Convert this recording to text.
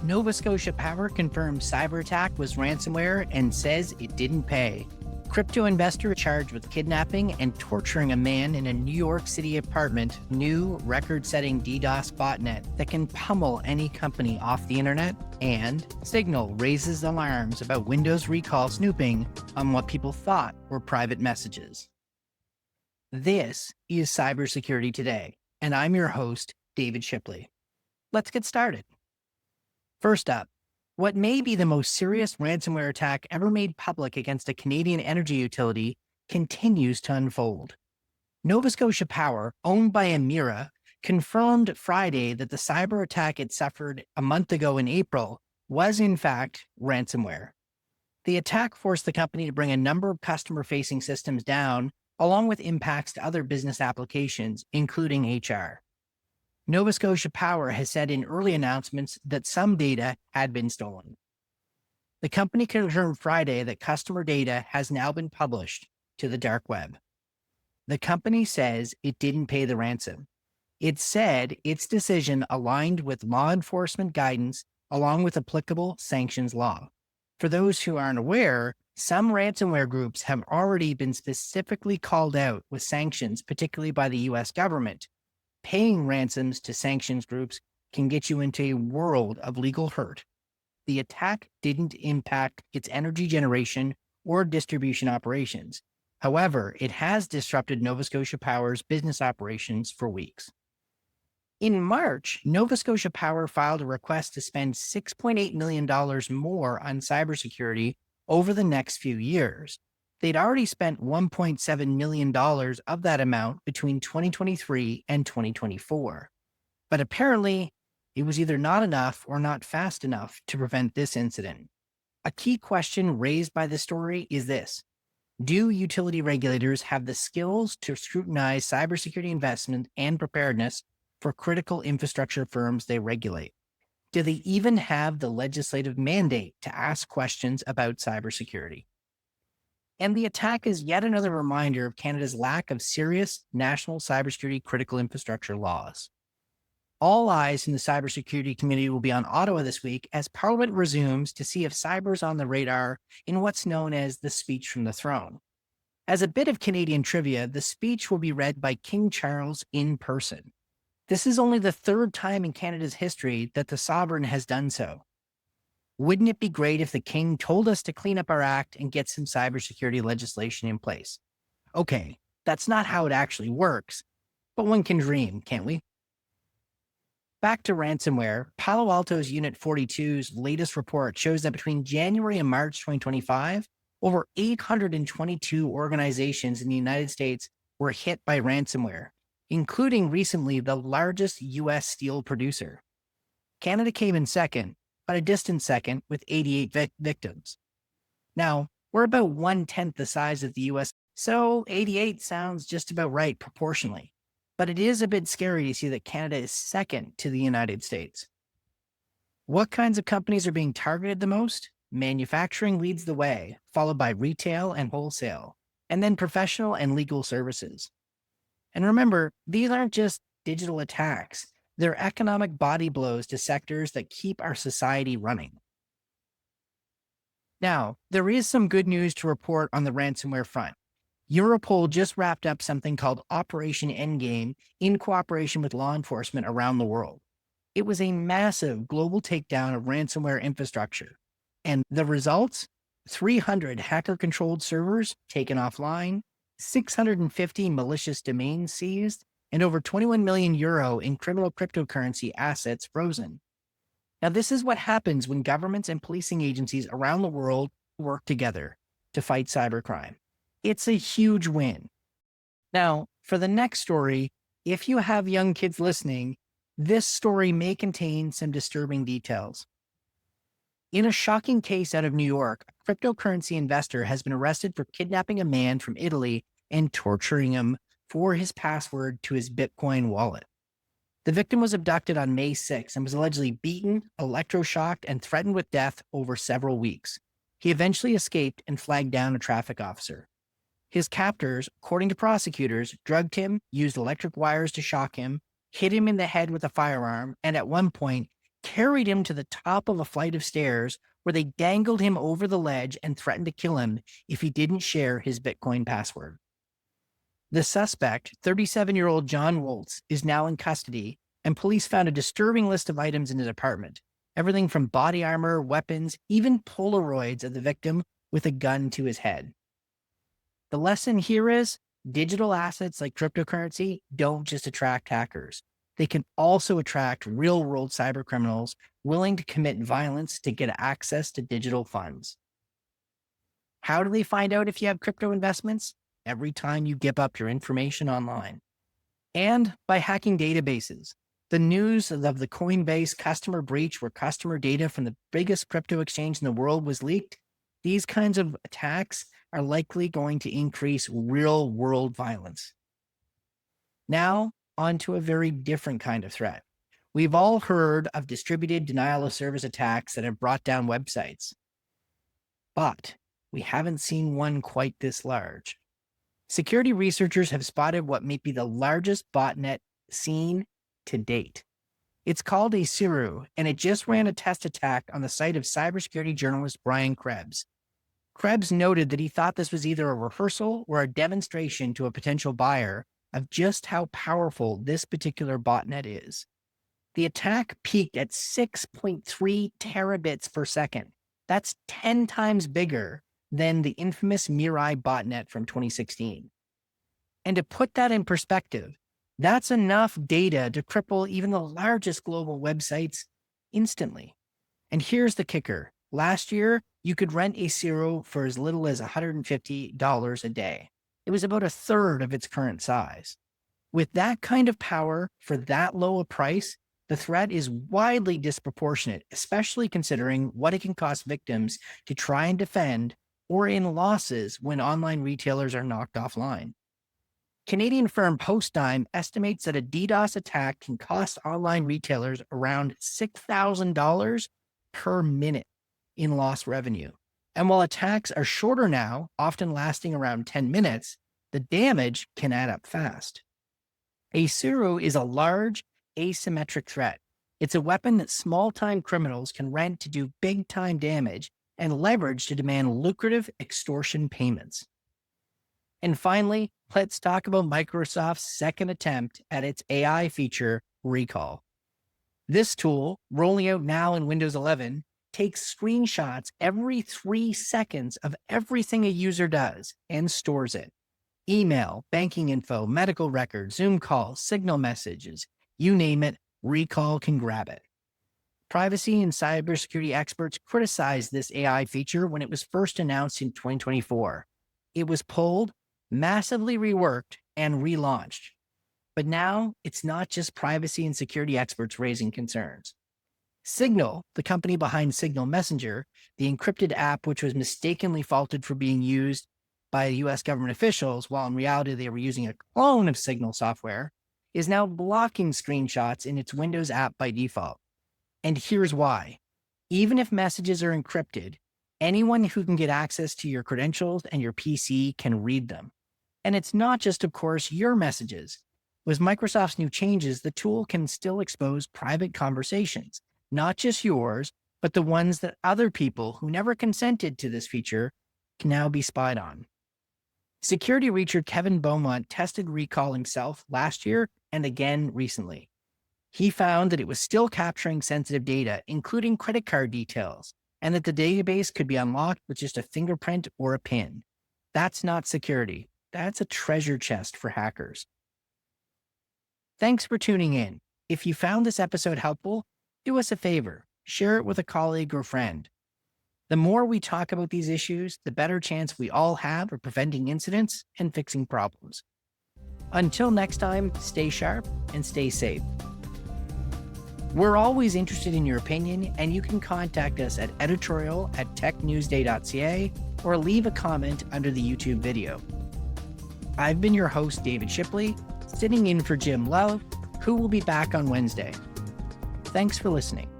Nova Scotia Power confirms cyber attack was ransomware and says it didn't pay. Crypto investor charged with kidnapping and torturing a man in a New York City apartment. New record-setting DDoS botnet that can pummel any company off the internet. And Signal raises alarms about Windows recall snooping on what people thought were private messages. This is Cybersecurity Today, and I'm your host, David Shipley. Let's get started. First up, what may be the most serious ransomware attack ever made public against a Canadian energy utility continues to unfold. Nova Scotia Power, owned by Emera, confirmed Friday that the cyber attack it suffered a month ago in April was in fact ransomware. The attack forced the company to bring a number of customer-facing systems down, along with impacts to other business applications, including HR. Nova Scotia Power has said in early announcements that some data had been stolen. The company confirmed Friday that customer data has now been published to the dark web. The company says it didn't pay the ransom. It said its decision aligned with law enforcement guidance along with applicable sanctions law. For those who aren't aware, some ransomware groups have already been specifically called out with sanctions, particularly by the US government. Paying ransoms to sanctions groups can get you into a world of legal hurt. The attack didn't impact its energy generation or distribution operations. However, it has disrupted Nova Scotia Power's business operations for weeks. In March, Nova Scotia Power filed a request to spend $6.8 million more on cybersecurity over the next few years. They'd already spent $1.7 million of that amount between 2023 and 2024. But apparently, it was either not enough or not fast enough to prevent this incident. A key question raised by this story is this: do utility regulators have the skills to scrutinize cybersecurity investment and preparedness for critical infrastructure firms they regulate? Do they even have the legislative mandate to ask questions about cybersecurity? And the attack is yet another reminder of Canada's lack of serious national cybersecurity critical infrastructure laws. All eyes in the cybersecurity community will be on Ottawa this week as Parliament resumes to see if cyber is on the radar in what's known as the speech from the throne. As a bit of Canadian trivia, the speech will be read by King Charles in person. This is only the third time in Canada's history that the sovereign has done so. Wouldn't it be great if the king told us to clean up our act and get some cybersecurity legislation in place? Okay, that's not how it actually works, but one can dream, can't we? Back to ransomware, Palo Alto's Unit 42's latest report shows that between January and March 2025, over 822 organizations in the United States were hit by ransomware, including recently the largest US steel producer. Canada came in second, but a distant second with 88 victims. Now, we're about 1/10 the size of the US, so 88 sounds just about right proportionally. But it is a bit scary to see that Canada is second to the United States. What kinds of companies are being targeted the most? Manufacturing leads the way, followed by retail and wholesale, and then professional and legal services. And remember, these aren't just digital attacks. They're economic body blows to sectors that keep our society running. Now, there is some good news to report on the ransomware front. Europol just wrapped up something called Operation Endgame in cooperation with law enforcement around the world. It was a massive global takedown of ransomware infrastructure. And the results? 300 hacker-controlled servers taken offline, 650 malicious domains seized, and over 21 million euro in criminal cryptocurrency assets frozen. Now, this is what happens when governments and policing agencies around the world work together to fight cybercrime. It's a huge win. Now, for the next story, if you have young kids listening, this story may contain some disturbing details. In a shocking case out of New York, a cryptocurrency investor has been arrested for kidnapping a man from Italy and torturing him for his password to his Bitcoin wallet. The victim was abducted on May 6 and was allegedly beaten, electroshocked, and threatened with death over several weeks. He eventually escaped and flagged down a traffic officer. His captors, according to prosecutors, drugged him, used electric wires to shock him, hit him in the head with a firearm, and at one point, carried him to the top of a flight of stairs where they dangled him over the ledge and threatened to kill him if he didn't share his Bitcoin password. The suspect, 37-year-old John Woltz, is now in custody, and police found a disturbing list of items in his apartment. Everything from body armor, weapons, even Polaroids of the victim with a gun to his head. The lesson here is digital assets like cryptocurrency don't just attract hackers. They can also attract real-world cybercriminals willing to commit violence to get access to digital funds. How do they find out if you have crypto investments? Every time you give up your information online. And by hacking databases. The news of the Coinbase customer breach, where customer data from the biggest crypto exchange in the world was leaked, these kinds of attacks are likely going to increase real-world violence. Now, on to a very different kind of threat. We've all heard of distributed denial-of-service attacks that have brought down websites. But we haven't seen one quite this large. Security researchers have spotted what may be the largest botnet seen to date. It's called Aisuru, and it just ran a test attack on the site of cybersecurity journalist Brian Krebs. Krebs noted that he thought this was either a rehearsal or a demonstration to a potential buyer of just how powerful this particular botnet is. The attack peaked at 6.3 terabits per second. That's 10 times bigger than the infamous Mirai botnet from 2016. And to put that in perspective, that's enough data to cripple even the largest global websites instantly. And here's the kicker. Last year, you could rent Aisuru for as little as $150 a day. It was about a third of its current size. With that kind of power for that low a price, the threat is widely disproportionate, especially considering what it can cost victims to try and defend or in losses when online retailers are knocked offline. Canadian firm Postdime estimates that a DDoS attack can cost online retailers around $6,000 per minute in lost revenue. And while attacks are shorter now, often lasting around 10 minutes, the damage can add up fast. Aisuru is a large, asymmetric threat. It's a weapon that small-time criminals can rent to do big-time damage and leverage to demand lucrative extortion payments. And finally, let's talk about Microsoft's second attempt at its AI feature, Recall. This tool, rolling out now in Windows 11, takes screenshots every 3 seconds of everything a user does and stores it. Email, banking info, medical records, Zoom calls, Signal messages, you name it, Recall can grab it. Privacy and cybersecurity experts criticized this AI feature when it was first announced in 2024. It was pulled, massively reworked, and relaunched. But now, it's not just privacy and security experts raising concerns. Signal, the company behind Signal Messenger, the encrypted app which was mistakenly faulted for being used by US government officials while in reality they were using a clone of Signal software, is now blocking screenshots in its Windows app by default. And here's why. Even if messages are encrypted, anyone who can get access to your credentials and your PC can read them. And it's not just, of course, your messages. With Microsoft's new changes, the tool can still expose private conversations, not just yours, but the ones that other people who never consented to this feature can now be spied on. Security researcher Kevin Beaumont tested Recall himself last year and again recently. He found that it was still capturing sensitive data, including credit card details, and that the database could be unlocked with just a fingerprint or a PIN. That's not security. That's a treasure chest for hackers. Thanks for tuning in. If you found this episode helpful, do us a favor, share it with a colleague or friend. The more we talk about these issues, the better chance we all have of preventing incidents and fixing problems. Until next time, stay sharp and stay safe. We're always interested in your opinion, and you can contact us at editorial@technewsday.ca or leave a comment under the YouTube video. I've been your host, David Shipley, sitting in for Jim Love, who will be back on Wednesday. Thanks for listening.